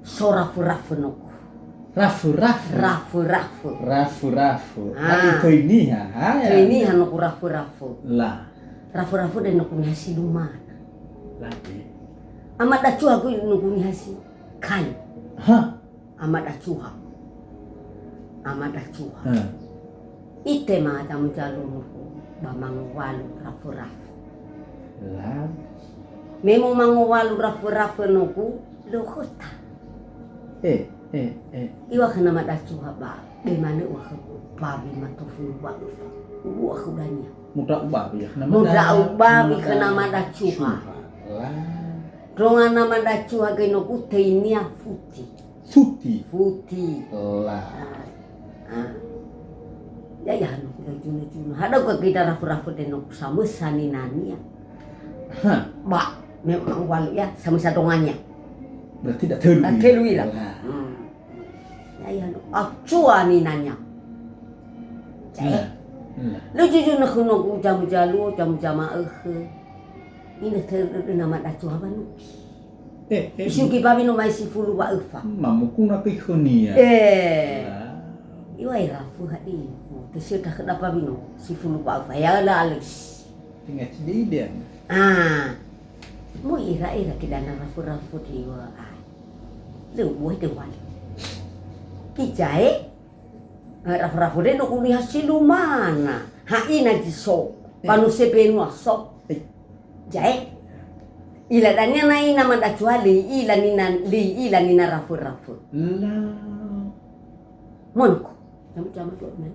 so rafu-rafu nuku. Rafu-rafu. Rafu-rafu. Ito ini ha. Ini nuku rafu-rafu. Lah. Rafu-rafu dan nuku ni hasiluman. Lagi. Amat dacuha ko nuku ni hasi. Kain. Hah? Amat dacuha. Hah. Ite ma tamu jalu nuku. Bamang walu rafu-rafu. Lah. Memo mango walu rafu-rafu nuku. Lokota. Iwa kana madacuha ba. Bemane wa ko babi matofu ba. Wa ko danya. Muda ubabi ya. Muda ubabi kana madacuha. Lah. Ronga nama dacuha ke nuku teinia futi. Futi. Lah. Ya nuku da juna. Hada ko kita rafu-rafu de nuku sama saninania. Hah. Ba, memang walu ya sama sadongannya. Berarti tidak terlui. Tak terlui lah. Ya nuku acua ninanya. Lu jujur nuku jamu jalu jamu jama ini nama dacuha ba nuku. Isuki babi no mai sifulu wa ufa. Mamukuna kikonia. Iwa rafu hadi. Tesir tak kena babi no sifulu wa ufa. Ya la alis. Tinggal dia. Mo ira kidana rafu di wa ai. Lu buat de wal. Kijai rafu de no kuni hasilumana. Ha ina jiso. Panu sepenu asok. Jai. Ila danya nai nama dacuha li ila nina rafu. Lah. Monko. Jamu tu mana?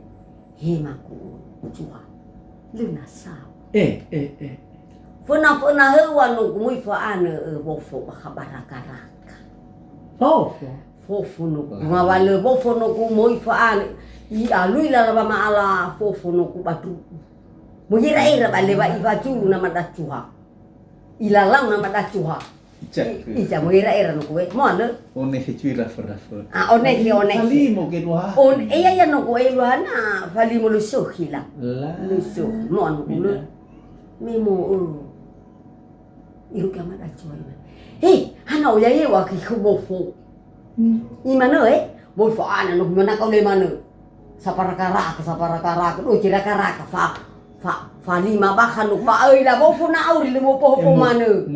Hemaku cuha. Luna sao. Fona hewa no kumui fa ana bofo bakabaraka. Fofo no ngawale bofo no kumui fa ana. I alui la ma ala fofo no kubatu. Mugira bale ba ifacu nama dacuha. Ilalang nama dacuha. Ija mo ira no kuwe. Mo ano? One hecui rafu. One. Kali mo kedua. Ya no kuwe luana. Fali mo lusuh hila. Lah. Lusuh. Mo ano kuwe. Memo iru kama dacuha. Hana oya ye wa ki kubofo. Imana bofo ana no mana kau le mana. Saparaka. Do kira karaka fa lima bakan pa la bofo na auri le mo poho mana.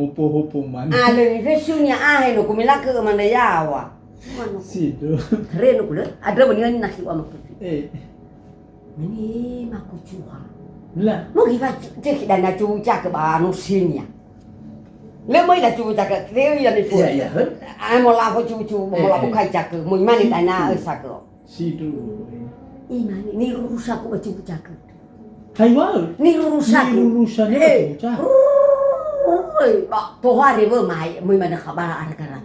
Ale ni fesunya no kumila ke mana yawa. Sido. Reno kule ada beningan nasi wa makufi. Meni makucuha. Lah. Mo giva cek dana cuca ke banu sinya. Le moi la cuca ke teu ya ni fu. Ya. Ai mo la ko cucu mo la ko kai cak mo mani dana esako. Sido. Imani ni rusak ko cuca ke. Haiwal. Ni rusak. Ba to hari be mai moi mana khabara araka.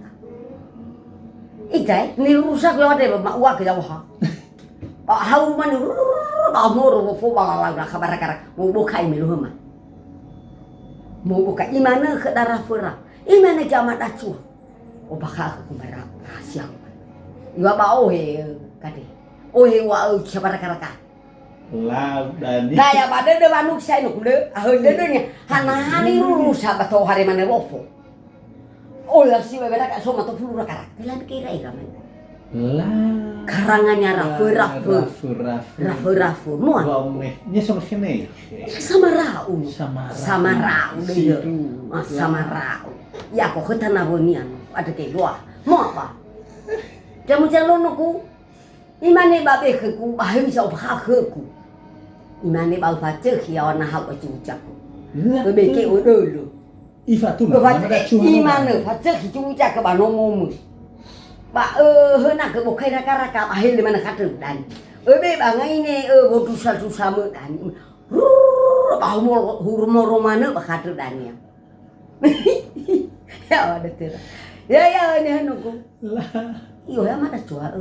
Ijai ni rusak yo de ma wa ke yawa. Ba hau man ba moro bo fo ba la khabara kara. Mo kai melu ma. Mo buka imana ke darah fura. Imana jamat dacu. O baka ku bara rahasia. Iwa ba kade. Wa khabara kara. Lah dani. Daya pada de manuk sai no kule. De nya. Hani rusak ba to hari mana bofo. La si bebera ka soma to fulu kara. Telan kira man. Lah. Karangannya rafu. Mo. Nya sama sini. Sama rau dia. Sama rau. Ya ko ketana bonian. Ada ke luar. Mo apa? Jamu jalon ku. Imane babe ke ku bahe bisa apa ke ku. Imane ba fa cek ya na ha ko cucak. Bebe ke dulu. Ifa tu imane fa cek cucak ke ba no momu. Ba hena ke bokai raka bahil di mana kata dan. Be ba ngai ne bo dusa me dan. Ba hurmo mana ba kata dan ya. Ya ada tira. Ya ni hanuku. Lah. Iyo ya mata cua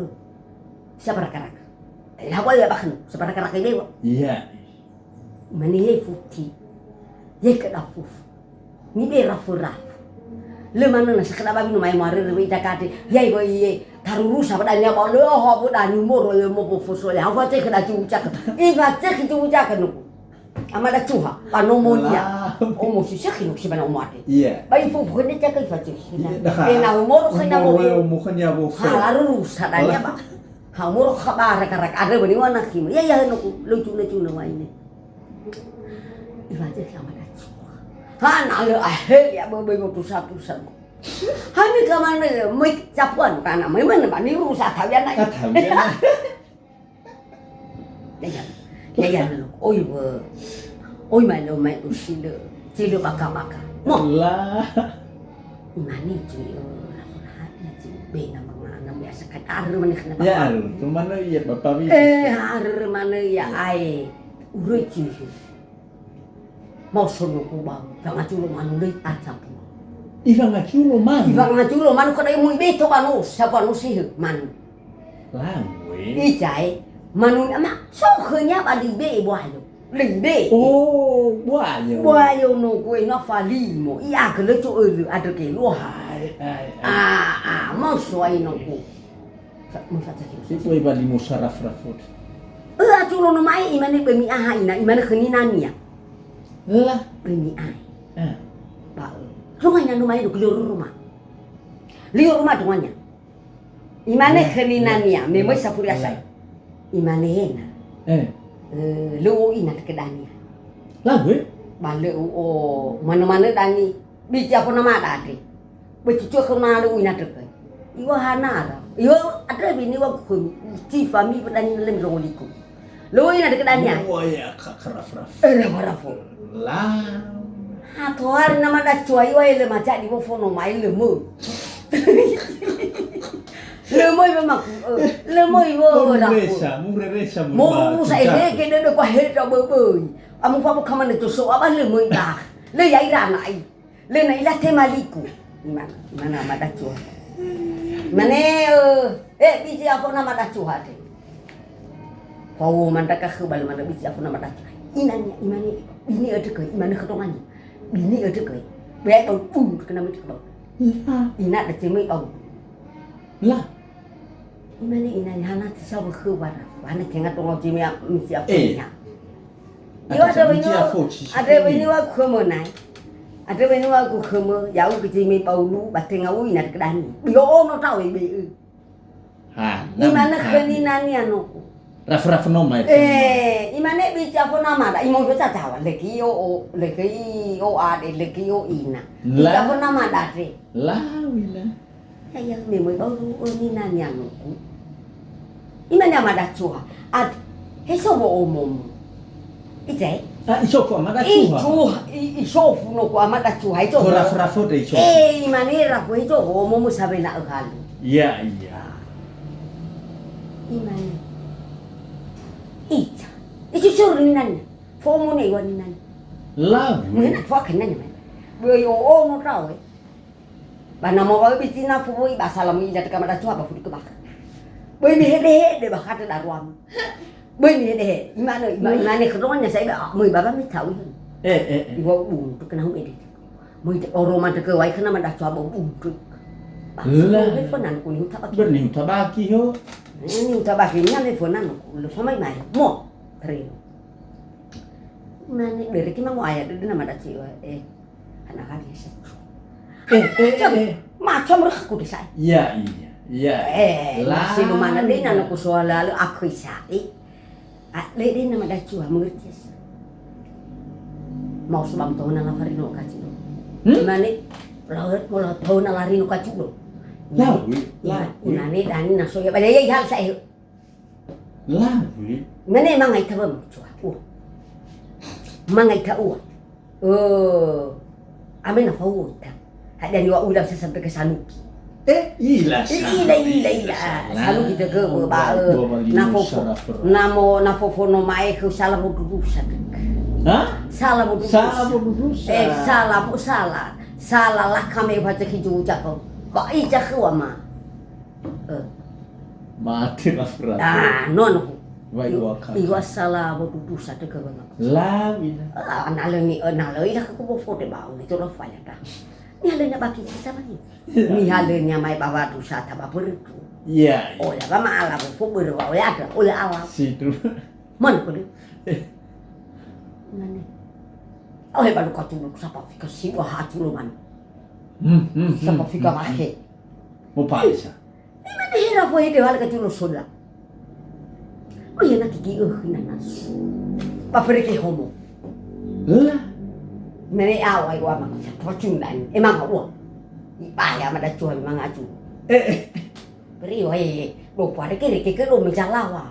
siapa raka. Ya apa ya bahkan siapa raka ini kok. Iya. Mani futi. Ye ke dafuf. Ni be rafura. Le mana na sakada babi no mai mare re ida kate. Yai bo ye tarurusa padanya ba le ho bo dani moro ye mo bo foso ya. Fa te kada cuca. I fa te ki cuca kan. amada chuha panomonia omo sisaki no sibana omate Iya. bai fu fu ne jakai facu Dah. na umur khana mo Umurnya bo. halaru sadanya ba ha umur khabara karak ada bani wana khim ya no lucu no maine ibaje amada chuha ha na le ahel ya bo mo tu satu Hani kamane mai capuan kana mai mana bani rusa tawian ai. Tawian. Ya lo. Oi mai lo mai usile. Cile baka. Mo. Lah. Imani cile hati cile bena mangana biasa kan ar mana kena. Ya, kemana ya Bapak ar mana ya ai. Uroi cile. Mau sono ko bang. Jangan culo manu deui acap. Iva ngaculo manu kada muy beto manu siapa nu sih manu langwe ijai manu ama so khnya ba di be boayo ling be oh boayo no kue no falimo ia ke le cho ada ke lo mau suai no ku mo fata ki itu iba di musaraf rafut aculo no mai imane be mi aha ina imane khni nania lah be mi ai ba rumah yang rumah itu liur rumah rumahnya imane kheninania memoi sapuria sai imane hena lu ina kedania lagu bale o mana dani bija pun nama ada becucu kena lu ina dekai iwa hanara iwa ada bini wa kun ti fami pedani lem roliku lu ina kedania oh ya keraf rafo lah Atuar nama dah cuai wai le macam di bawah phone mai lemu. Lemu memang lemu ibu dah. Muresa. Mau saya ni kena dah kau heret dah berbui. Amu apa kaman itu so apa lemu dah. Le yai dah nai. Le nai lah temaliku. Mana nama dah cuai. Mana biji apa nama dah cuai tu. Kau mana kah kebal mana biji apa nama dah cuai. Imani ini ada ke imani ketongannya. Bini ada ke, banyak bau kena mati kau. Ina ada cemai bau. Lah, ina hana siapa khabar? Hana tengah tengok cemai mesti apa ni? Iwa ada bini wa kemenai, ada bini wa kemu, jauh ke cemai bau lu, bateng awu ina kedani. Yo no tahu ibu. Imana kenina ni anu. Raf no mai. Imane bicara apa nama dah? Imo tu cacawa. Leki o ada, leki o ina. Bicara apa nama dah re? Lah, wila. Ya, memang baru ni nanya aku. Imane nama dah cua. Hesobo omom. Ijai? Isoko amada cua. Isofu no ko amada cua. Itu. Raf tu isoko. Imane rafu itu omom sabe nak hal. Iya. Imane. Itu suruh ni nanya, formu ni wan ni nanya. Lah, mungkin apa kena ni mana? Boyo no tahu. Bana mau bawa bicara formu bahasa lamu ini dekat mana cuba bawa dikebak. Boy ni hede bakat daruam. Boy ni hede, imana kerongannya saya dah, mau bapa ni tahu. Iwa tu kena hum ini. Mau orang mana kewai kena mana cuba bawa tu. Lah, teleponan ku ni utabaki. Berni utabaki yo. Ini utabaki ni teleponan ku, lepas mai mo. Kering. Mana dari kita mau ayat itu nama dah ciwa anak kali macam mereka ku disai. Iya. Masih lu mana dia nak ku soal lalu aku isai. Dia nama dah ciwa mengerti. Mau sebab tahu nak hari nak kaji. Mana laut mau tahu nak hari nak kaji lo. Mana dan nak soal pada yang hal saya. Lah, mana mangai tabam cuak. Mangai tahu. Amin apa uta. Ada ni wa udah sampai ke Sanuki. Ila. Sanuki kita ke ba. Nafo no mai ke salah budusa. Hah? Salah budusa. Salah lah kami baca hijau cakap. Ba ija ke wa ma. Mati rafra. Non. Iwa salah budusa te ke ba. Lah, ila. Analengi lah aku bawa foto bau ni tu rafa ya dah. Ni halnya baki siapa ni? Ni halnya mai bawa tu sata apa itu? Iya. Oh ya, kama ala foto berbawa ya ada. Oh ya ala. Situ. Mana pun. Nani. Oh hebat lu kacung siapa fika siwa hati lu man. Siapa fika mahe. Mo paisa. Mana hera po hede hal kacung sola. Oh ya nak gigi nanas. Paperike homo. Lah. Mene awai wa mak pacung dan emang awak. Ipaya mada cuan mang aju. Beri wai do pare ke lo menjalawa.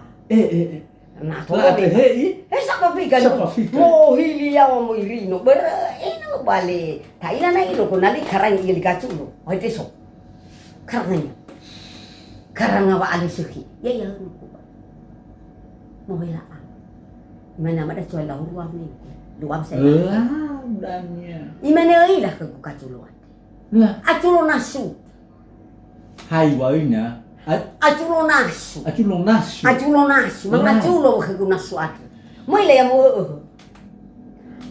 Nah, Lah hei. Siapa fika? Siapa fika? Mo hilia wa mo irino ber ino bale. Taila na ilo ko nali karang ili kaculo. Oi teso. Karangnya. Karang wa ali suki. Ya no ko. Mo bela. Mana mada cuan la ruang ni. Luam saya. Lah dannya. Imane oi lah ke kaculoan. Lah Aculo nasu. hai wainya. Aculo nasu. Aculo nasu. Aculo nasu. Mangaculo ke nasu at. Mo ile ya mo.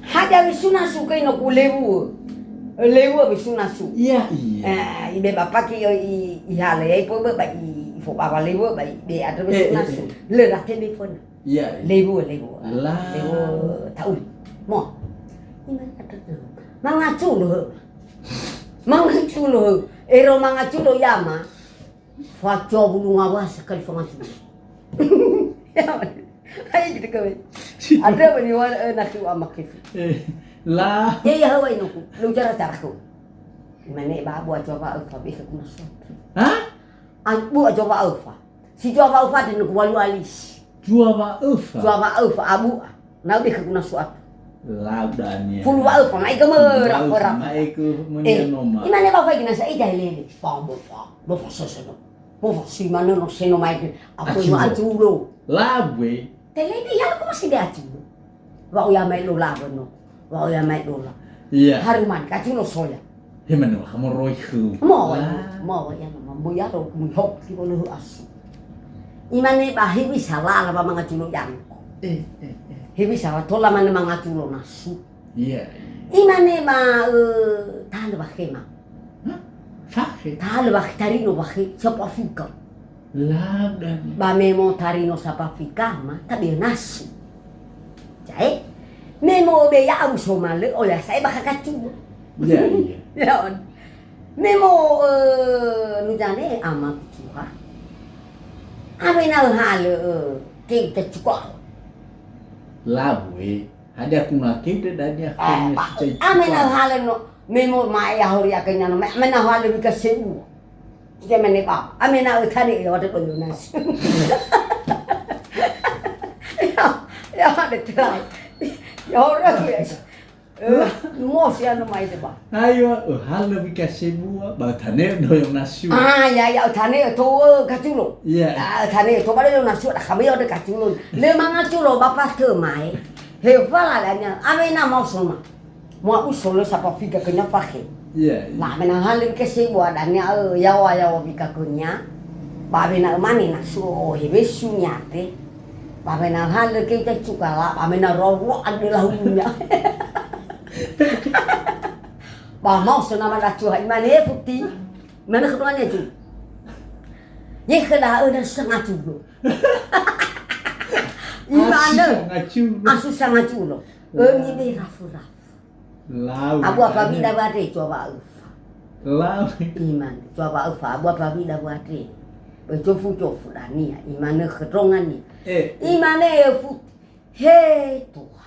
Hada bisuna su kai no kulewu. Lewu bisuna su. Iya. Ibe bapak ki i hale ai po ba i fo baba lewu ba be ada bisuna su. Le la telefon. Iya. Lewu. Lah. Lewu tahu. Mo. Iman ada tu. Mangaculo. Ero mangaculo yama. Faco bulu ngawas sekali mangaculo. Ya. Hai gitu kau. Ada bani wan nak tu amak kifi. Lah. Ya hawa ino ku. Lu cara aku. Mane ba buat coba alfa be ke kuna so. Hah? Buat coba alfa. Si coba alfa dan ku walu alis. Coba ufa. Coba alfa abu. Na be ke kuna so. Lah dannya. Fulu alfa mai ke merah. Mai ke menyenoma. Imane ba fa gina sa ida lele. Bombo fa. Bo fa so. Bo fa si mano no seno mai. Aku no ajulo. Lah we. Telebi hal ko masih dia ajulo. Wa ya mai lo la no. Wa ya mai lo la. Iya. Haruman kaculo soya. Hemano kamu roy khu. Mo ya mama boya ro mu hok ki bolu asu. Imane ba hiwi sala la ba mga culo yang. Hiwi sala tola mane mga culo nasu. Iya. Imane ba talo ba khema. Fakhe. Talo ba tarino ba khe sapa fika. Lah dan. Ba memo tarino sapa fika ma tabi nasu. Jai. Memo be ya abu somale o ya sai ba kaculo. Iya. Ya on. Memo nu jane ama cuha. Ame na hal ke te cuka. Lah we. Ada kuna kita dan dia Ame na hal no memo mai ya hori akanya no me na hal bi ka sebu. Dia mene ba. Ame na thari ya wate pelu nas. Ya ada try. Ya ora kuya. Mos ya no mai de ba. Ayo, hal lebih kasih buah, batane doyong nasu. Ya thane to kaculo. Iya. Thane to ba de nasu da khabe yo de kaculo. Le manga culo bapak te mai. He fala lanya. Ame na mau soma. Mo usolo sapa figa kenya fakhe. Iya. La mena halin ke se buat danya yawa bika kenya. Ba bena mani nasu o he besu nyate. Ba bena hal ke ta cukala, ba bena rowo adalah hunya. Ba mau sona mana cuha imane putih. Mana ketuanya tu? Ye kena ada setengah culo. Imane asu sangat culo. Ni be rafu. Lau. Abu apa bida bade coba alfa. Lau. Iman coba alfa abu apa bida bade. Becofu dani imane ketrongan ni. Imane fu he Tuhan.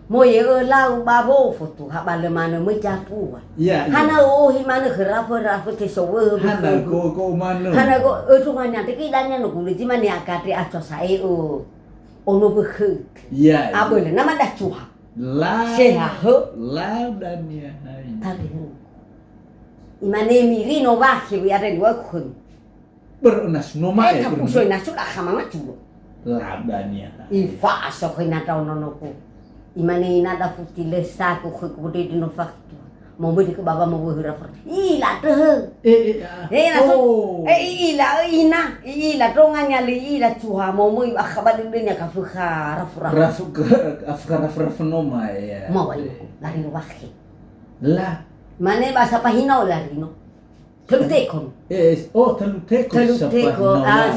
Moye lau babo foto habale mana mecapu. Iya. Hana himane rafu ke sowe. Hana go mana. Hana go tungannya teki danya no kulit mane akate aco sae ono bekhe. Iya. Abole nama dah cuha. Lau. Sehat. Lau dan ya. Tapi imane mirino bahi biare dua kun. Berunas noma ya. Tapi soi nasu dah kamanga culo. Lau dan ya. Ifa so kena tau nonoku. Imane nada futile saku kude dino faktu. Mau beli ke baba mau hura fer. Ila teh. Nasu. Ila tonganya li ila cuha mau moi akhbar dunia ka fuha Rafu noma ya. Mau ayo lari no bahi. Lah. Mane bahasa pahino lari no. Teluteko. Teluteko.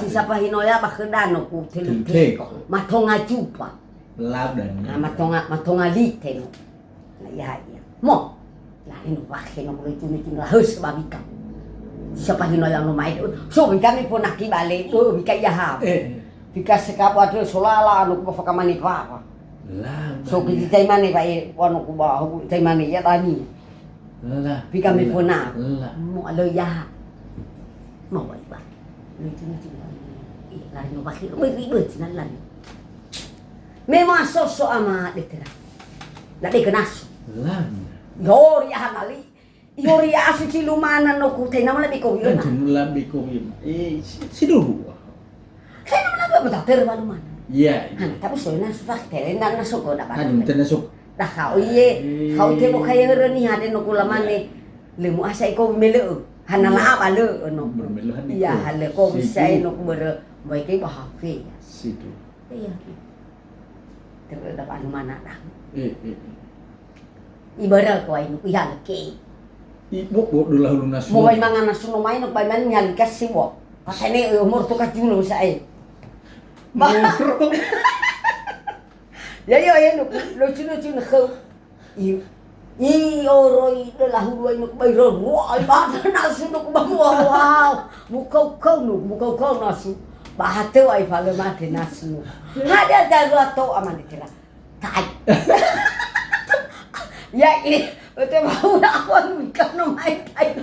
Si sapahino ya bakendano ku teluteko. Matonga jupa. Lab dan matonga lite no. Na ya. Mo. La ino wahe no lo tuni la hus babika. Siapa hino yang no mai. So kami pun nak kibale tu bika ya ha. Bika sekapo atu solala no ko fakamani pa. Lab. So kita taimane ba e wano ko ba taimane ya tani. Lab. Bika mi pun na. Lab. Mo lo ya. Mo ba ba. Lo tuni la ino wahe mo ribet nan lan. Memang sosok ama detera. La de kenas. Lab. Yori hangali. Yori asu cilumana no ku tena mala biko yo. Kan lab biko yun. Siduru. Tena mala ba mata ter baluman. Iya. Han tapi so na sufak tere na soko da ba. Kan tenasok. Dah kau iye. Kau te mo kaya reni hade no kula mane. Lemu asa iko mele. Hana la ba le no. Iya hale ko sai no ku ber mai ke ba hafe. Situ. Iya. Terus dapat mana dah. Ibarat kau ini ku yang ke. Ibu dulu lalu nasu. Mau main mangan nasu no main, main main nyali kasih wo. Pas ini umur tu kacung lo saya. Ya lo cina kau. I oroi de la hulu ini ku bayar ruah. Ibarat nasu no ku wow. Mukau nasu. Bahate wa ifale mate nasu. Ada jago atau aman dikira. Tai. Ya ini, betul mau aku mikir no mai tai.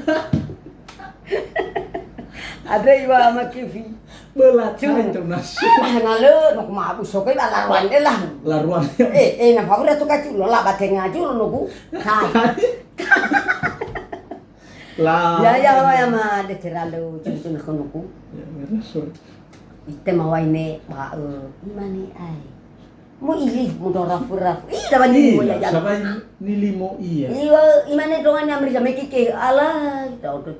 Ada iwa makifi. Belat itu nasu. Ngale nok ma bu sokai la laruan de lah. Laruan. Na favore tu kacu lo la batenga ju no ku. Tai. Lah. Ya ma de terlalu cun kono ku. Ya, merasur. Ite mawaine ba imani ai. Mo ili mo rafu. Dapat ni mo ya. Sabay nilimo iya. Imane dongan Amerika mekike ala tau tu.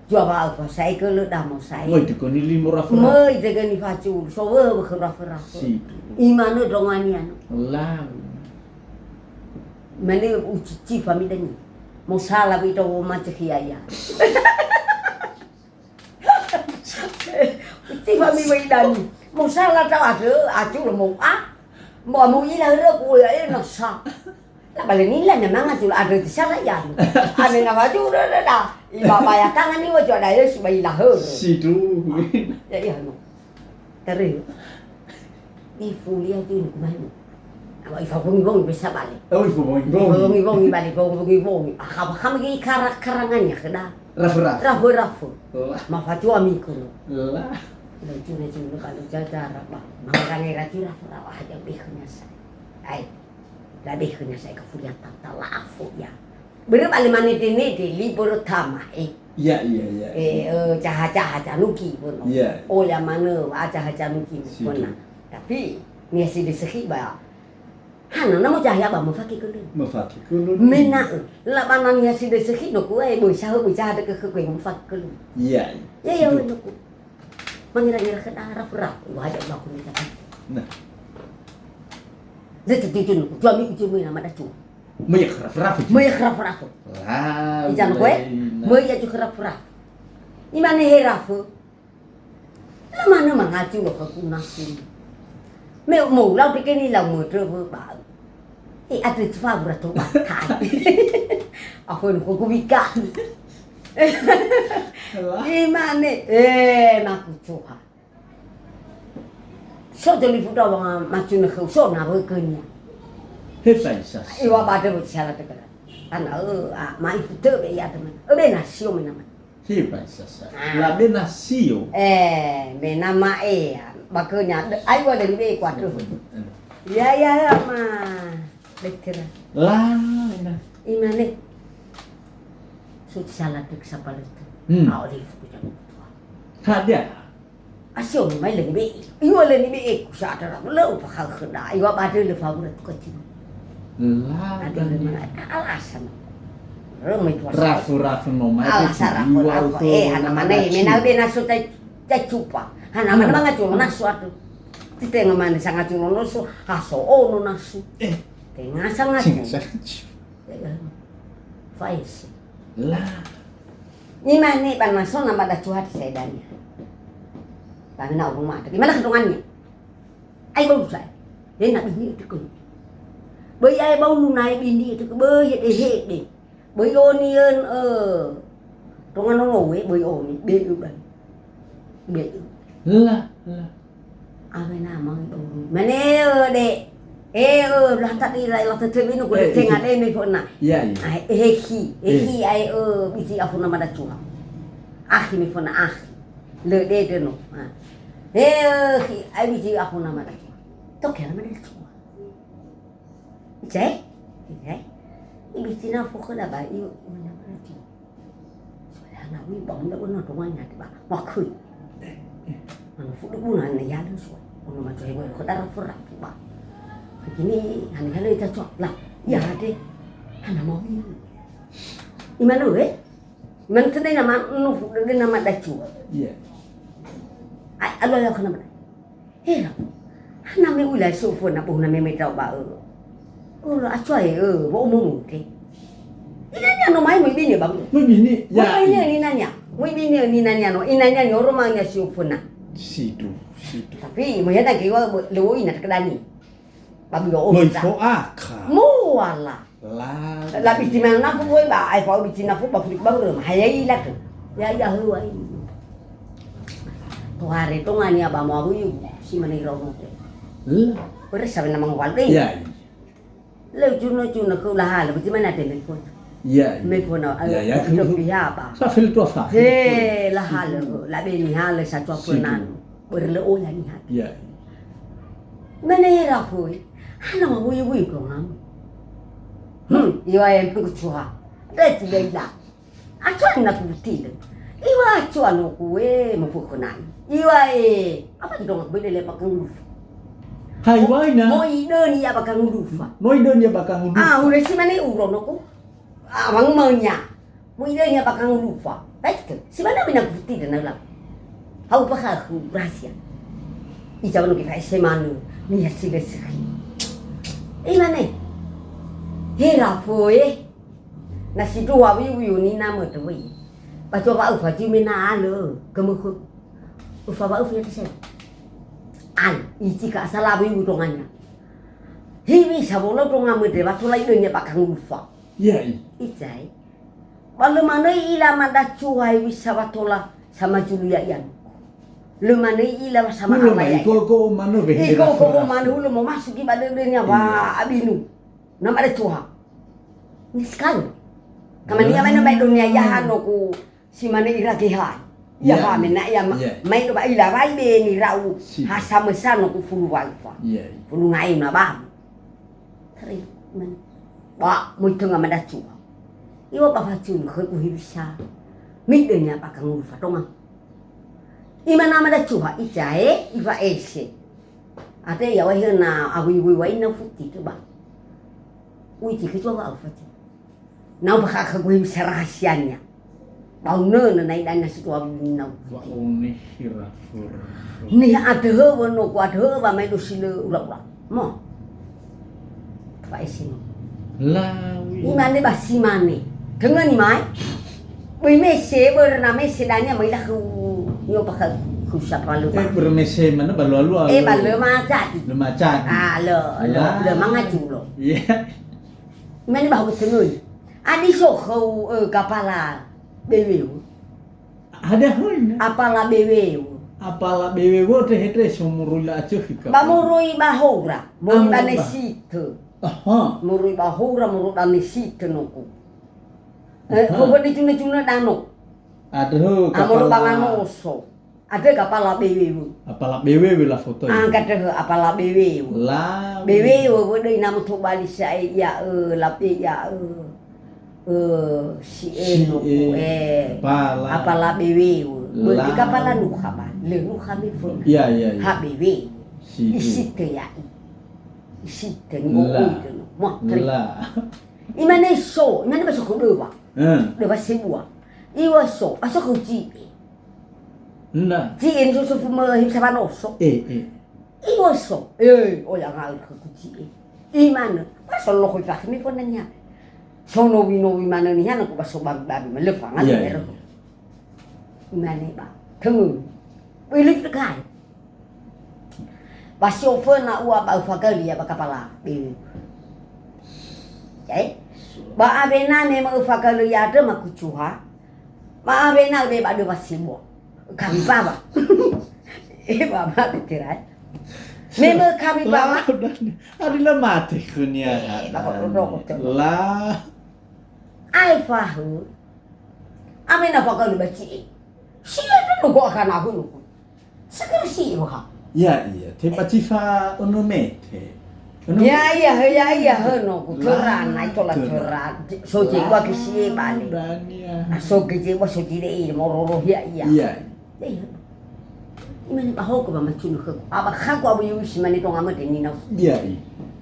Jua ba apa sai ke lu dah mo sai. Mo itu ko nilimo rafu. Mo ite ke ni facu so we rafu. Situ. Imane dongan ni anu. Lah. Mane ucici famida ni. Mo sala bi to ma cekia ya. Uci famida wi dan. Mo sala tau ada acu lo mo Mau ilah aku ya nasa. Lah balik ni lah memang acu ada di sana ya. Ada nama acu dah. Iba bayar tangan ni wajah ada ya sebagai ilah. Situ. Ya no. Terus. Di fulia tu ni mana? Awak ifa bongi bisa balik. Oh, Bongi balik bongi. Kami ni karangannya kena. Rafu. Ma facu amiku. Lah. Cuna kalau jajar apa? Makannya rati rafu aja behnya saya. La behnya saya kefulian tanta lafu ya. Bener balik mana ini libur tama Iya. Caha nuki pun. Iya. Oh yang mana caha nuki pun. Tapi ni si diseki ba. Hana namo cahaya ba mafaki kulun. Mena la banan ya si diseki no ku buổi sáng ada ke mafaki kulun. Iya. Ya no ku. Mengira-ngira ke arah wajah aku ni tak. Nah. Lihat tu suami ku cuma nama dah tu. Mai keraf. Lah. Ijan kowe? Mai ya keraf. Imane herafu. La mana mangaju lo ka kunasi. Me mo lau pikini lau mo terus ba. Ada cefa beratu batai. Aku ku bika. Imane maku coha. So jadi fuda bang macam nak so nak berkenya. Hefaisas. Iwa pada bersalah tegak. Karena mai fuda be ya teman. Benasio nama. Hefaisas. La benasio. Nama makanya ayo dari be kuatro. Ya ma. Betul. Lah. Imane. Suci salah dek sapal itu. Awalif punya tua. Ada. Asio mai lagi be. Iwa lagi be ku sadar. Lo pakal kena. Iwa pada le favorit kecil. Lah. Ada mana alasan. Ramai tua. Rafu no mai. Alasan rafu. Hana mana menau be nasu tai cupa. Hana mana mangacu nasu atu. Tite ngamane sangacu nasu. Haso ono nasu. Tengah sangacu. Faiz. Lah. Ni mana panaso nama dah cuat sedanya. Tapi nak rumah. Gimana ketungannya? Ayo baru saya. Thế là bini itu kan. Bởi ai bao lúc này bini itu bởi hết đi. Bởi onion trong ăn nó ngồi ấy bởi onion bê ư bẩn. Bê ư. Lah. Apa nama itu? Mana dek? Lah tadi lah tetap ini kulit tengah deh ni pun nak. Iya. Eki ai bisi aku nama dah cuha. Ni pun le deh tu no. Ai bisi aku nama dah cuha. Tu kira nama dah cuha. Cai? Bisi na fokus dah baik. Nama dah cuha. Soalnya nak bang dah pun nak tuan nyat bah. Makui. Mana fokus pun nak jalan suai. Ono macam hebat. Kau dah rafur bah. Begini, hari-hari cocok lah. Ya deh, anak mau ini. Gimana Iman tu nama nufu, dia nama dacu. Iya. Allah yang kenapa? Hei, anak me ulai sofa nak pun nama mereka bawa. Oh, acuai bawa umum deh. Ini nanya no mai bini bang. Bini, ya. Ini nanya, bini nanya no, ini nanya orang mangnya sofa nak. Situ. Tapi, mungkin tak kira lewu ini nak kedani. Người phố khả mua là bị gì mà nó cũng với bà ai phải bị gì nó cũng bảo việc bao giờ hay ấy là ya hư ấy tuh hari itu ngani abah mau aku si mana irong itu udah sampai nama ngawal deh lu cuna kau lah lu bagaimana deh telepon telepon itu apa sampai itu apa lah lu lah bini hal satu apa nan berleu lah ni hati mana ya rafui Hana mau wui kau ngam. Iwa yang kucuha. Dah tidak lah. Acuan nak bukti. Iwa acuan aku mau fokunan. Iwa apa tu dong boleh lepas kanguf. Hai wai na. Mau ide ni apa kanguf? Udah si mana urang aku. Abang maunya. Mau ide ni apa kanguf? Baik tu. Si mana bina bukti dan nak. Hau pakah aku rahasia. Ijawan kita semana ni hasil sekali. Mana? Hera foi. Nasi dua wiu ni nama tu wei. Baca apa ufah cumi na alo. Kemuku. Ufah apa ufah tu Iji kat salah wiu dongannya. Hiwi sabolo dongan mede batu lagi dunia pakang ufah. Iya. Ijai. Balu mana ila manda cuai wisabatola sama Julia yan. Lu mana ilah sama Allah ya. Kau mana begitu? Kau mana lu mau masuk di badan dunia wah abinu. Nama ada Tuhan. Ini sekali. Kamu dia mana baik dunia ya aku si mana irakihan. Ya mana ya main tu baik ilah baik ni rau hasam mesan aku fulu wifi. Fulu ngai na bam. Teri men. Ba muy tengah mana Tuhan. Iwa apa cun kau bisa. Mid dunia pakang ufa tonga. Ima nama dah cuha ijai iwa ese. Ada ya wahai na awi na futi tu bang. Uji kecuali apa tu? Nau bakal gue bisa rahasianya. Bau nene naik dana situ awi nau. Ini hirafur. Ni ada wono ku ada ba mai do sile ulang. Mo. Apa ese no? Lawi. Imane basi mane. Dengan ni mai. Bui mese bernama sedanya mai lah Yo pakai kusap lalu bang. Bermese mana balu balu macam. Lo mangaju lo. Iya. Mana bahu tengui. Adi kau kapala bewe. Ada hoi. Apala bewe. Teh sumurula acuh ka. Bamurui bahura. Muri banesitu. Muri bahura muri banesitu noku. Kau beri cuna danok. Ada kapal banganoso. Ada kapal bewe. Apala bewe lah foto. Kata apala bewe. Lah. Bewe boleh nama tu balik saya ya lapi ya si apala bewe. Boleh kapal nuha ba. Le nuha before. Iya. Ha bewe. Isite ya. Isite ni itu. Mo. Lah. Imane so, imane masuk ke ba. Dewa sebuah. Iwa so, asal kau ji. Nah. Ji itu semua hidup sama noso. Iwa so, orang hal kau ji. Imana, pasal lo kau faham ni pun nanya. So novi mana ni hana kau pasal babi melefang ada ni. Imana ba, tengok. Pilih dekai. Pasi ofer na ua ba ufakali ya bakapala. Jadi, ba abena ne ma ufakali ya de makuchuha. Ma abena be ba de basibo. Kami baba. Baba ditirai. Memang kami baba. Adila mati kunia. Lah. Ai fahu. Amena fakali baci. Sia tu gua akan aku nu. Sekarang sih wah. Ya iya, tapi fa ono mete. Ya no kuturan, naik tola turan. Soji gua kisi balik. Soji gua soji deh, mororo ya. Iya. Imani baho ko ba macunu ko. Aba khako abu yusi mani to ngama de ni na. Iya.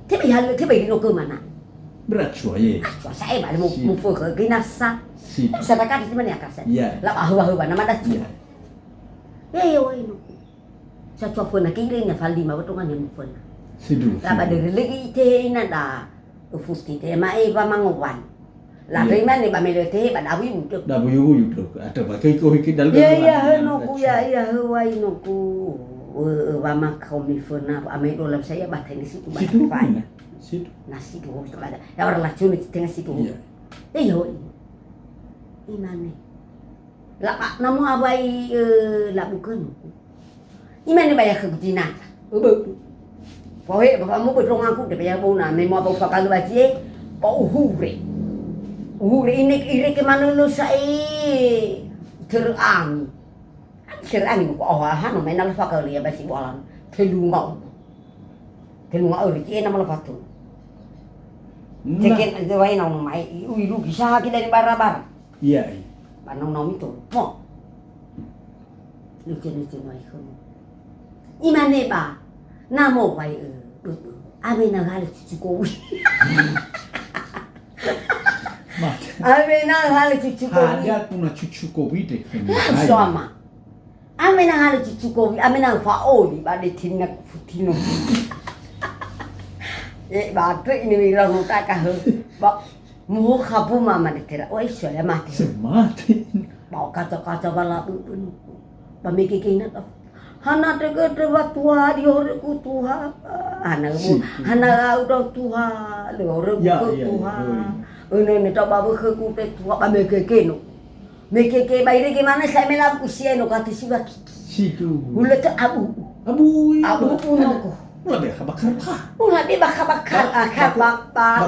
Tebe hal tebe no ko mana. Berat ye. Saya balik mu fu ko kinasa. Sadaka di mana akasa. La bahu ba nama daci. Ya no. Sa chofu na kile nya faldi ma botongan ni mu fona. Sidu. La ba de legi te ina da. Ufuti te ma e ba mangowan. La prima ni ba mele te ba dawi untuk. Dawi untuk. Ada bagai ko hiki dal. Ya no ku ya wai no ku. Wa ma kau mi fona ame do lam saya ba tani situ ba. Situ. Nasi tu tu ada. Ya orang lacun di tengah situ. Iya. Imane. La namu abai la bukan. Imane bayar ke kutina. Pohe bapa mu betrong aku de bayar bona me mo apa kalau baci po uhure. Uhure ini ire ke mana lu sai terang. Terang ko ha no me na fa ka li baci bolan. Telungau. Telungau ri ke na mala fatu. Cekin itu wae nang mai iru kisah kita dari bara-bara. Iya. Banong nom itu. Mo. Lucu wae ko. Imane ba? Namo wae ame na hal cucu ko. Ame na hal cucu ko. Ada kuna cucu ko de. Sama. Ame na hal cucu ko, ame na faoli ba de tinna futino. Batu ini wira nuta kah, bak muh kapu mama ditera, oi soalnya mati. Mati. Bau kaca bala pun, pamiki kina tu. Hana tega tua diore ku tuha, hana udah tuha, diore ku tuha. Ini tak bawa ke ku tuha, pamiki kino. Miki bayar gimana saya melam usia no kata si baki. Situ. Hula tu abu pun aku. Mula beka bakar pa. Mula dia bakar akar bakar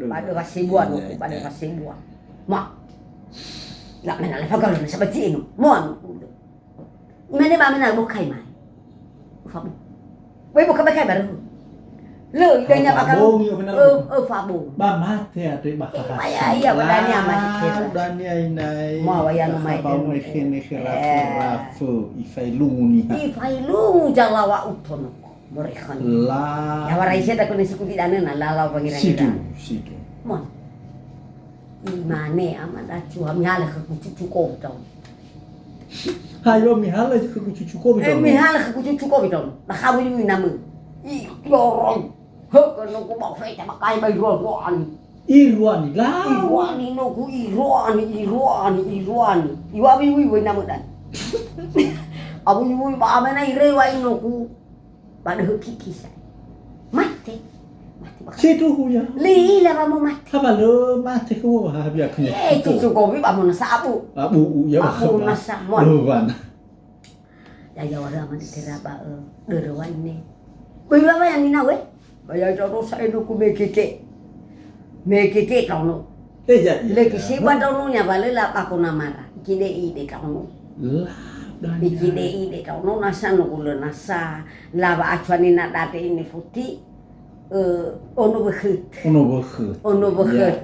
Pada kasibuan Mak. Nak mana lah fagal na sa batiin no. Mon. Imane ba mana bukai mai. Fabu. Wei buka bakai baru. Le idanya bakal. Fabu. Ba mate ate bakar. Iya badani amat kita. Dania inai. Mau wayan mai. Ba mai kene rafu ifai lungu ni. Ifai lungu jalawa utono. Mereka ni. La. Ya warai saya tak kena sikuti dana na lalau pangiran. Situ. Mon. Imane amat acu hamyala ke cucu ko tau. Hayo mihala ke cucu ko bitong. Mihala ke cucu ko bitong. Nakabu ni nama. Lorong. Kono ko ba feta makai bay ruan. Irwani la. Irwani no ku irwani. Iwabi wi nama dan. Abu wi ba amana irewa ino ku. Pada hakiki sai. Mati. Situ huya. Lila ba mo mati. Habalo mati ko habia knya. Cucu ko bi ba mo nasa abu. Abu ya ba. Abu nasa mon. Ruan. Ya wala man tira ba derewan ni. Bây giờ bây giờ nào ấy? Bây giờ cho nó sẽ nó cũng mê keke trong nó. Lấy cái gì bắt đầu nó nhà vào lấy là bà con namara. Cái đấy để trong nó. Cái đấy để trong nó nasa nó cũng lên nasa. Là bà chuẩn nên là đạt đến phuti. Ono berkhut.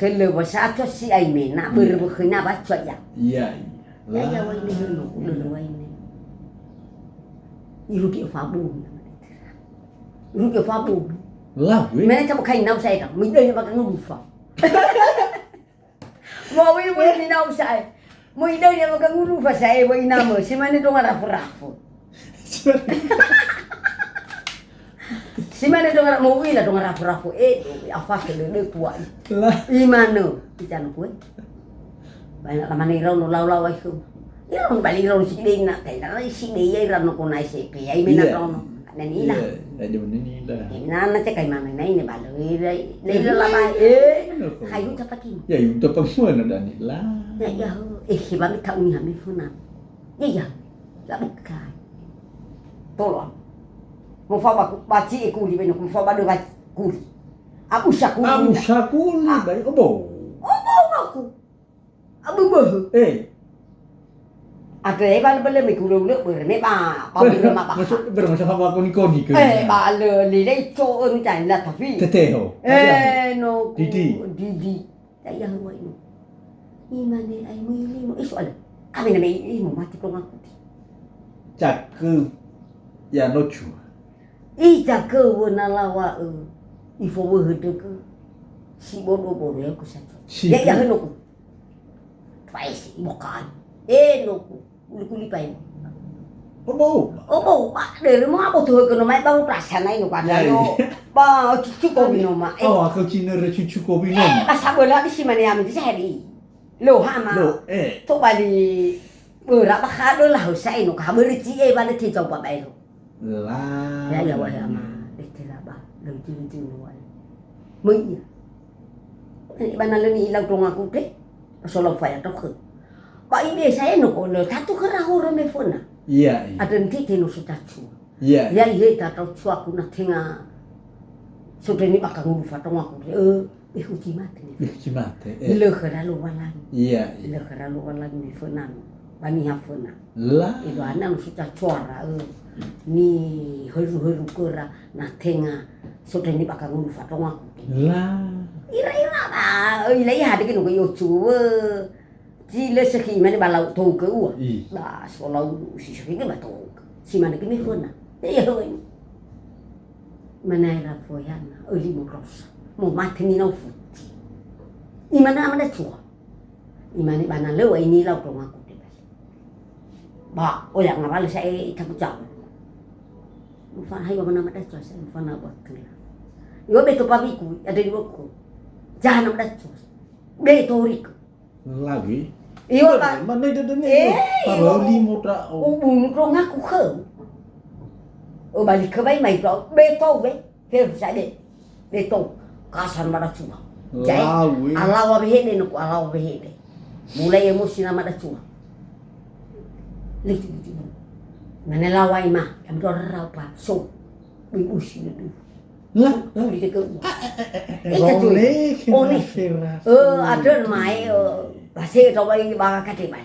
Thế là bà sao cho si ai mẹ na berkhut na bà chuẩn ya. Iya. Ya vậy đi hơn nó cũng lên vậy này. Iru kiểu phá bùn. Iru kiểu phá bùn. Lah, mẹ này trong một khay nấu say mình đây mà cái ngu phở. Mau mình nấu say. Mình đây mà cái ngu phở say với nam ở xem anh trong là rafu. Xem anh trong là mau là trong rafu. Apa cái được tua. Imano, jangan kuat. Banyak lama nih rau lau ai không. Ini orang balik rau sih deh nak, tapi kalau sih deh ya rau nak naik sepi, ai mana rau. này ní là Ada benda ni lah. nó chắc cái mà này này bà lợi đây là bài hay cũng chấp kim Ya, untuk penguan ada ni lah. này giờ khi bà biết thâu như hả mấy phương nào như giờ là bực cài tôi lo một pha bà chị cù đi bên một pha bà đưa bà cù aku saku Aku sakuli baik obo. aku aku bơ ada yang balik mikul dulu berani ba bila mak Bermaksud apa aku ni kau ni ke? ba le li dai cho ơn chạy là tapi Teteo. no Didi tak ya huai no imane ai mili mo isoal kami na mai mo mati ko ngaku Cakap ya nochu. Ija ke wona lawa ifo wo hede ke si bodo bodo ya ku sa ya ya no ku pai si bokan no ku kuli pai Obo. ba để mo abo thôi ke no mai ba rasa nai no kan no ba cucu ko bino ma Oh, aku Cina cucu kau minum. Asa bola di sini ya mi sehari lo ha ma to ba di bera ba kha do la ho sai no ka beri ci ba le ti jauh ba bai lo Lah. ya wa ya ma de la ba lo ti no wa mi ba na le ni lau tong aku te so lo fa ya to ke ba ini saya no ko lo tatu ke ra ho me fona Iya. ada nanti tenu sudah cu Iya. ya ye ta tau cu aku na tenga so de ni ba ka ngu fa tong aku huji mate ni Cimate. le khara lo walan Iya. le khara lo walan mi fona bani ha fona Lah. itu anak sudah cuara ni heru kera na tenga so de ni ba ka ngu fa tong aku Lah. ira ba ilai ha de ke no yo chu chỉ lấy sự khi mà nó bà lâu thù cứu bà số lâu chỉ sự khi cái bà thù chỉ mà nó cái mấy phân à thế rồi mà này là phơi ăn đi một rau một mặt thì nó phụ nhưng mà nó đã chua nhưng mà này bà nào lâu ấy ni lâu trong aku bà ôi là ngapa lu saya takut jauh Mufan hai bapa nama dah chua saya Mufan nak buat kerja yo betul pabiku ada di buku jangan nama dah chua betul riku Lagi. Iyo ba? Mana dia ni? Paroli moda. Ubun ko ngaku khờ. Balik ke bai mai ro beto be. Fer sa de. Beto. Kasan mada cuma. Jai. Alawa be hede no alawa be hede. Mulai emosi na mada cuma. Litu. Mana lawai ma, am do rau pa. So. Bi usi du. Lah, Uli de ke. Oleh. Ada mai bahasa tao bay ba cái gì vậy?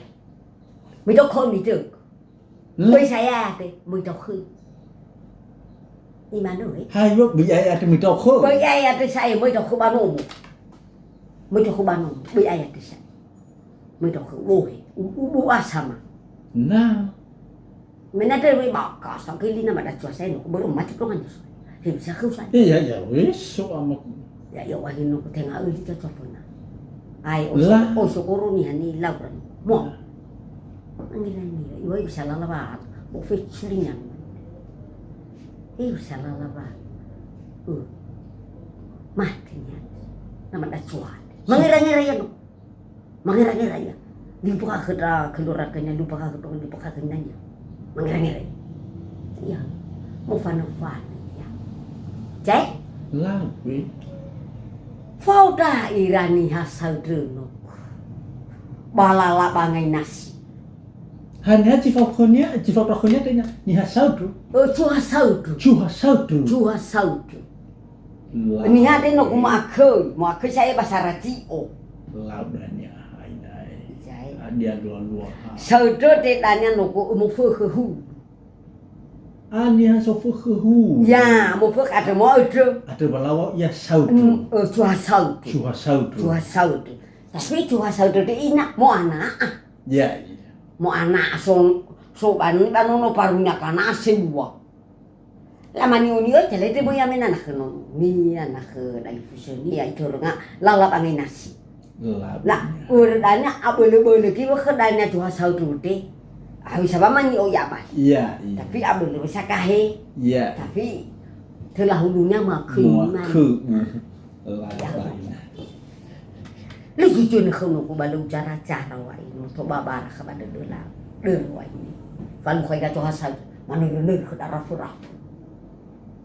Mình đâu không đi được. Bây saya thì mình đâu khư. Nhưng mà nói. Hai lúc bị ai thì mình đâu khư. Bây ai thì saya mới đâu khư ba nôm. Mới đâu khư ba nôm. Bây ai thì saya. Mới đâu khư bôi. U asama. Nah. Mình nói với bảo có sao cái lý nào mà đặt cho saya nó cũng bớt mất cái con thì bisa khư sai. Iya, wis so amat. Ya yo wali no tengah di cho pun. Ai osokoro ni hani laura mo angila ni yo bisa lalaba bo fe chiringan bisa lalaba matinya nama dah cuat mengira-ngira ya lupa kedra kelurakannya lupa kenanya mengira-ngira ya mau fan ya cek Lagu. Fauda irani hasal dreno. Balala bangai nasi. Hanya cifaukonya tanya ni hasaudu. Cuha saudu. Cuha saudu. Ni hade no kuma aku saya bahasa radio. Laudanya hainai. Jai. Dia dua-dua. Saudu te tanya no ku mu fu hu. Ania sofu kehu. Ya, mu fu ada mo Ada balawak ya saudu. Cuha saudu. Cuha saudu. Tapi cuha saudu te ina mo anak. Ya. Mo anak so banu no parunya kana sebuah. Lama ni uni tele te boya mena na no. Ni anak dari fusion ni ai torunga lalap angin nasi. Lah, uradanya abele-bele ki kedanya cuha saudu te. Habis apa mani ya Pak? Iya. Tapi abang lu bisa kahe. Iya. Tapi telah hulunya makin. Lu jujur nih kalau aku balu cara-cara wai, untuk babar kepada dolar, wai ini. Kalau kau ingat tuh hasil, mana dolar ke darah furah.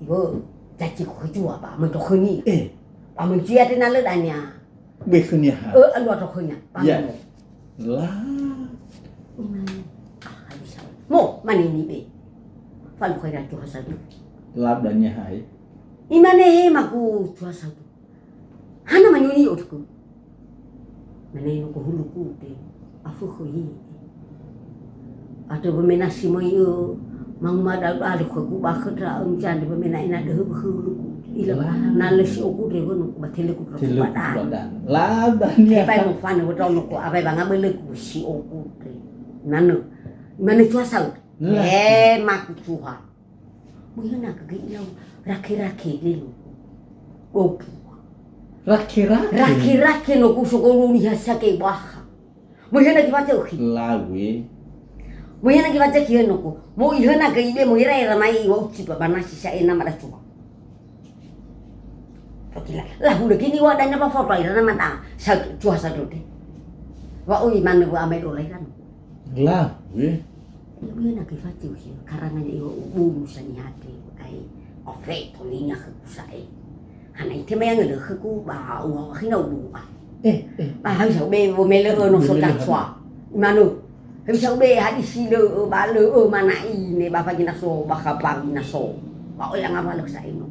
Ibu jadi kerja apa? Mentok ni. Eh, Paman dia ada nala danya. bekenya ha. Luar tokonya. Ya. Paman. Lah. Bisa. Mo mana ni be? Fal kau dah tu hasad. Labdanya hai. Imane maku tu hasad. Hana manyuni otku. Mana yang aku hulu ku te. Afu koi. Ada bermena si mayu. Mang madal ada ku bakal uncan di bermena ina dah hulu. Ila nalesi aku deh pun batil aku badan. Labdanya. Apa yang fana betul aku apa yang ngambil aku si aku deh. Nano. Mana tu hasad? Mak tuha. Mungkin nak kegila raki-raki dulu. Oke. Raki-raki no kusukulu ni hasa ke baha. Mungkin nak baca okey. Lawe. Mungkin nak baca kian aku. Mau ihana ke ide mau ira ramai wau cipa banasi sa ena mada cuma. Okeylah. Lah udah kini wa danya apa foto ira nama ta. Sa cua sa dode. Wa ui mana wa amai dolai kan. Lawe. Mungkin nak baca okey. Karangan iwa bulu sani hati ai. Ofre tolinya ke sai. Hana itu memang ada aku bawa khi nào đủ à? Hai sáu bê vô mê lơ nó sốt chặt xóa, mà nu, hai sáu bê hadi si lơ ba lơ mà nãy này ba phải kena so, ba kapang kena so, bảo yang apa lek saya no.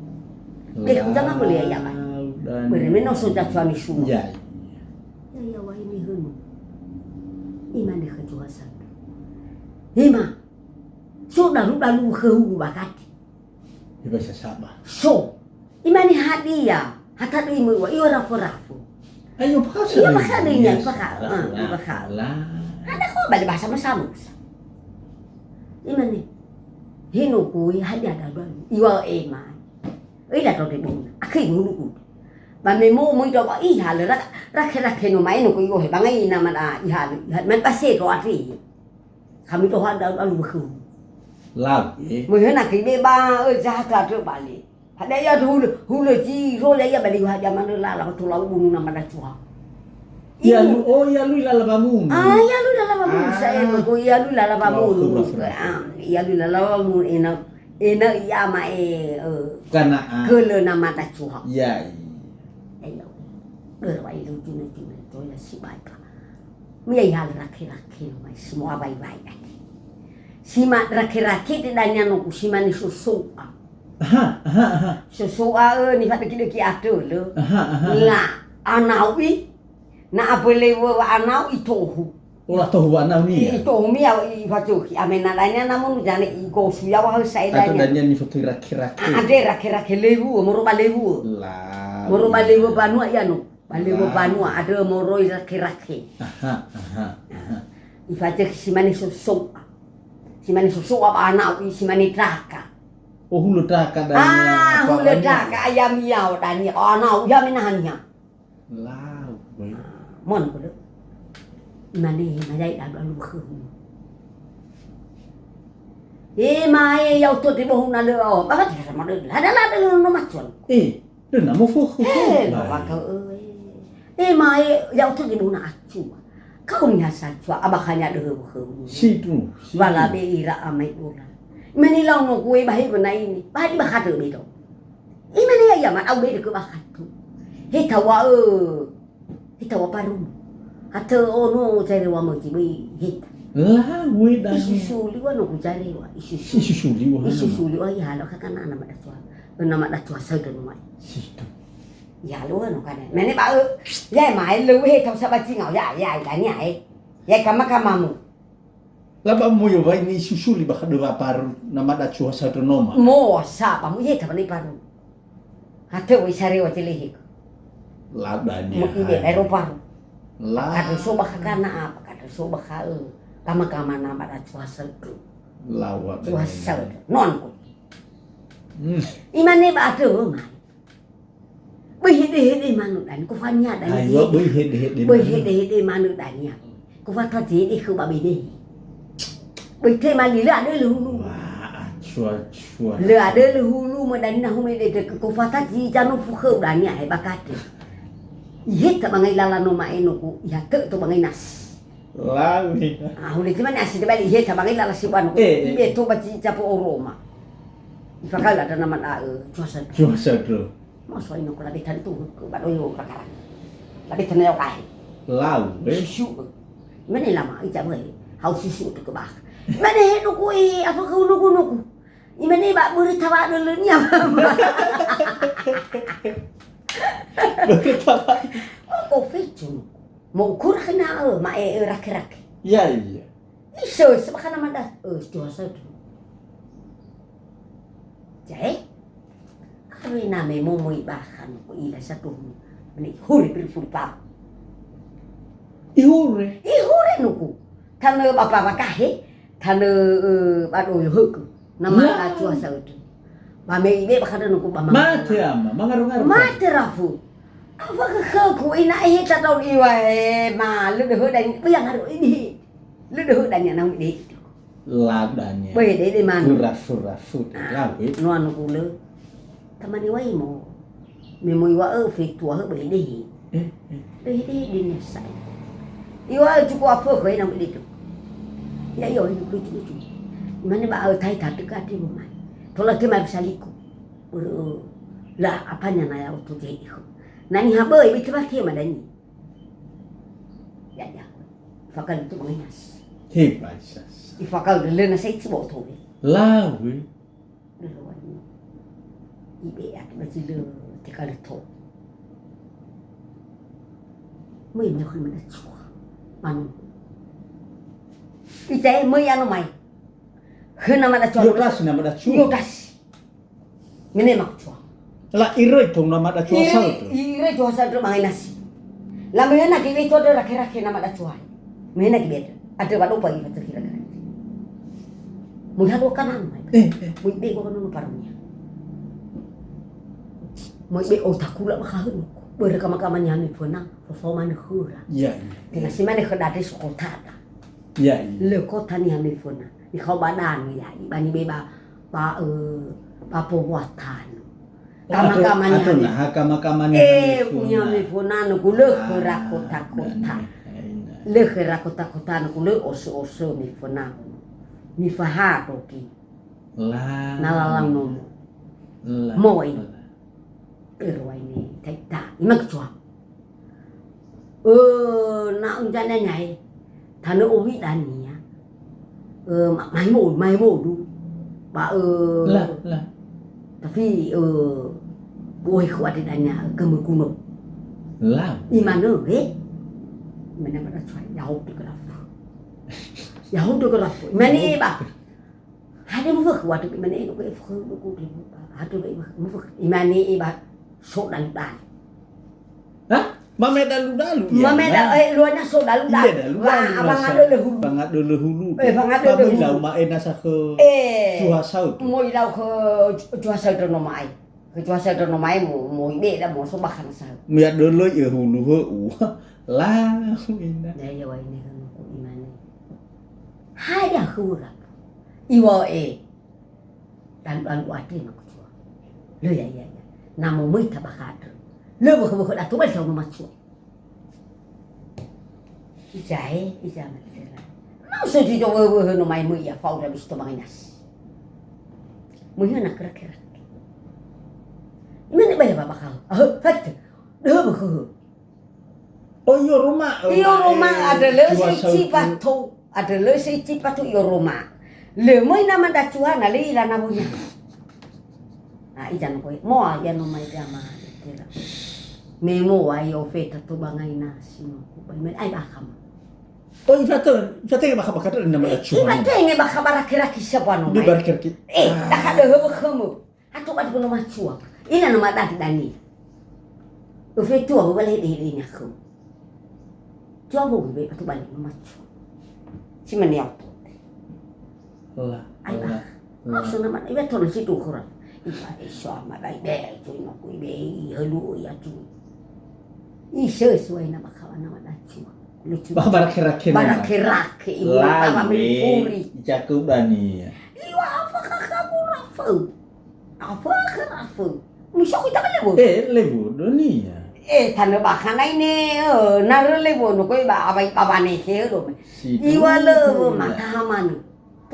Dia jangan boleh ya kan? Benar no sốt chặt xóa ni semua. Ya. Ya wah ini hunu, iman dia kejuasan. Ima, so dalu kehu bakat. Iba sasaba. So. Imani hadiah, hatta imu wa iyo rafu. Ayo pakasa. Iyo pakasa niya, pakasa. Lah. Ada ko bali bahasa masamo. Imani. Hino kui hadiah dadan. Iwa ema. Ila to de bun. Akhi bulu ku. Ba me mo do ba I hal rakhe no mai no ko yo he bangai na mana I hal. Man pase to ati. Kami to hada alu khu. Lau. Mo hena ki be ba ja ta to bali. Ada ya hulu ji rola ya bali wa jaman la la tu lau bung nama dah cua. Ya lu ya lu lalabamu. Ya lu lalabamu saya ko ya lu lalabamu. Ya lu lalabamu ina ya ma Kana kele nama dah cua. Ya. Ayo. Berwai lu tuna to ya si bai ka. Mi ya rakhi mai semua bai. Sima rakhi tidaknya no kusima ni susu. Susu ni hati kita kiatu lo. Lah anawi na apele wa anau itohu. Olah tohu anau ni. Itohu mi au I facuki. Amena lainnya namun jane I gosu ya wa sai Atau lainnya. danya ni foto raki-raki. Ada raki lebu, moroba lebu. Lah. Moroba lebu banua ya no. Lebu banua ada moroi raki. I facuki simani susu. Simani susu apa anau simani traka. Oh hulu daka danya. Hulu daka ayam miau danya. Anau ya minahnya. Lau. Mon ko được. Mane dai da lu khu. Mai yau to di bohong na lo. Ba ka sama de. Ada lu no macon. Dena mo fu. Ba ka mai yau to di bohong na acu. Kau ni hasa cua abakanya de khu. Situ. Wala be ira amai bola. Mani lau no kue bahi benai ni. Bahi bakat tu beto. Imani ya mat au be de bakat tu. He tawa he tawa parum. Hato ono cari wa mo tibi he. Lah we danya. Isusuli wa no ku cari wa. Isusuli wa. Isusuli wa ya lo kakana nama dah tua. Nama dah tua sa de mai. Situ. Ya lo no kana. Mane ba ya mai lu he tau sa ba chi ngau ya da ni ai. Ya kama mu. Laba mo yo vai ni susuli baka do paru nama da chua sa noma. Mo sa pa mo ye ta ni paru. Hato we cari wa tilihi. Laba ni. Mo ide ero paru. Lah. Kata so baka kana apa kata so baka kama nama dah chua sa tu. Lawa. Chua sa non ko. Imane ba tu mai. Berhede manu dan ku fanya dan Ayo berhede manu dan ya. Ku fata je di ku ba bede. Berhede mali la de hulu. Wah, chua. La de hulu ma dan na hume de ku fata ji janu fu khu dan ya hai bakat. Ye ta bangai lala no ma eno ku ya te to bangai nas. Lawi. Hulu ti mana asi de bali ye ta bangai lala si banu. Ibe to ba ji japo oroma. Ifakal ada nama cuaca. Cuaca dulu. Masuk ini aku lebih tentu ke badoyo perkara. Lebih tentu yang kaya. Lau, Susu. Mana lama ija boleh. Hau susu tu ke bah. Mana nuku apa kau nuku. Imana bak beri tawa dulu ni apa. Beritawa. Kau fecu. Mau kur kena mae rak-rak. Ya, iya. Iso sebab nama dah cuaca tu. Jadi, kalau nama mau bahkan ila satu ni huri berfurpa. Ihure. Ihure nuku. Karena bapa kahe, karena baru huk. Nama cuaca itu. Bame ibe bahkan nuku bama. Mate ama, mangaru-ngaru. Mate rafu. Apa keku ina tak tahu iwa ma lu dah dan yang haru ini. Lu dah dan yang nang di. Ladanya. Boleh de mana? Surah-surah lawe. Nuan kule. Taman iwa imo. Memo iwa fetua boleh de. De di nyasai. Iwa cukup apa kau nang di tu. Ya yo ini lucu. Mana ba thai tak dekat di rumah. Tolak ke mai saliku. Lah apanya na ya tu je ikut. Nani haboi bitu batia madani. Ya. Fakal itu menginas. Hebasas. Ifakal dulu nasi itu botol. Lawe. Dulu ini. Ibe at bazilu tikal itu. Mui nak mana cua. Manu. Ijai mui anu mai. Hena mana cua. Yodas nama dah cu. Yodas. Mene mak cua. La iro itu nama dah cuaca itu. Ire cuaca itu mangai nasi. La mena kibe itu ada rakyat nama dah cua. Mena kibe ada baru pagi betul kira-kira. Mula lo kanan mai. Mui be ko kanu parunya. Mui be otakula makahun. Berekam-kamannya ni puna performa ni hura. Ya. Dengan si mana kedai sekota. Ya. Le kota ni kami puna. Ni kau badan ni ya. Bani beba ba perbuatan. Kamakamannya. Atau nah kamakamannya. Punya kami puna nu gule kera kota-kota. Le kera kota-kota nu gule oso-oso mi puna. Mi fahad oki. Lah. Nalalang nomo. Lah. Moi. Erwai ni tak imak cua. Nak unjana nyai. Thana owi dan ni ya. Mai mo du. Ba Lah. Tapi boleh kuat danya kemu kuno. Lah. Imana mana mana cua jauh tu kerap. Jauh tu kerap. Mana ba? Ada mu kuat tu mana itu ku di. Ada mu imani iba sok dalu-dalu. Hah? Mame dalu-dalu. Mame luarnya sok dalu-dalu. Iya dalu-dalu. Abang ada lehulu. Bangat dulu. Bangat dulu. Kami lau mae nasa ke cuaca itu. Moi lau ke cuaca itu nomai. Ke cuaca itu nomai mo ide dah mo sobakan sa. Mia dulu ya hulu heu. Lah ina. Daya wa ini kan ku imani. Hai dah hura. Iwa dan ati mak cua. Lo ya. Namo muy tabakado. Luego como la tuba el macho. Ijai. No sé si yo no mai muy ya faura visto mangas. Muy na kira-kira. Mana bayar bakal? Fakta. Dah bakal. Oh iyo rumah. Iyo rumah adalah cipatu. Adalah cipatu iyo rumah. Le muy nama dah cuan ali la namunya. Ah ijan ko mo ya no mai jama tira. Memo ayo feta to bangai nasi no ko mai ai bakam. Oh ifata ke baka nama dah cu. Ifata nge baka barakira kisapa no Di mai. barker ki. Dah kada hebo kamu. Atu bat ko no macua. Ina no madat dani. O fetu abo bale de nyako. Coba be atu balik no macua. Si mani auto. Lah. Ai bah. Maksud nama iba to no situ kurang. Iba iso mabai be tu no ku be helu ya tu. Iso suai na bakawan na madachu. Lucu. Barak-kerak. Barak-kerak ibu apa mifuri. Jaku bani. Iwa apa kamu rafu? Apa rafu? Misal kita lebu. Lebu dunia. Tanda bakana ini nare lebu no ko iba abai babane se do. Iwa lebu mata manu.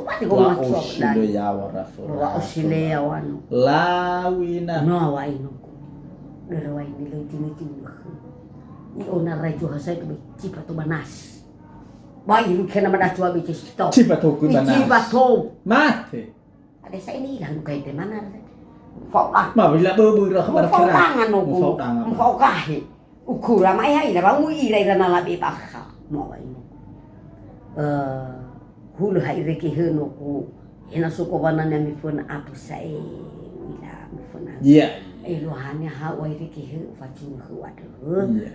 mati ko La macho osile yawara fora. wa osile wanu Lawina. no wa ino ko dero wa ini le tini i ona rajo hasai ke cipa to banas ba iru kena mada chua bi sto Cipa to ku banas. cipa to Mate. ada saya ini kan kai te mana fo ah Ma bila bebu ra khabar fo kira. tangan no Fo ko tangan. fo kahi ukura mai hai la ba mu i lai na la be bakha mo wa ino hulu hai reki heno ko ina suko banana mi fona apu sai ila mi fona Iya. lohanya hawai reki he facu he wadu Iya.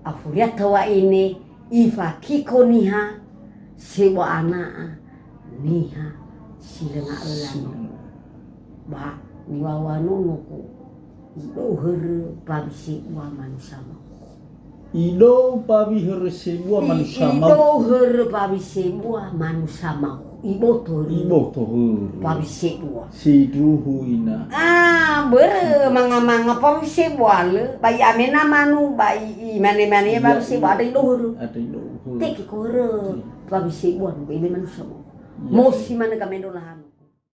afuria tawa ini ifa kiko niha sewa ana niha silenga elano ba niwawa nonoku ido here babisi wa manusia Ido babi herse bua manusia ido mau. here babisi wa manusia mau ibo to Ibo to hur. babisi wa Si duhu ina. manga babisi wa le bayi amena manu bayi mane babisi wa ada ido here Ada ido hur. teki ko here babisi wa ibe manusia mau mosi mana kamendo lahano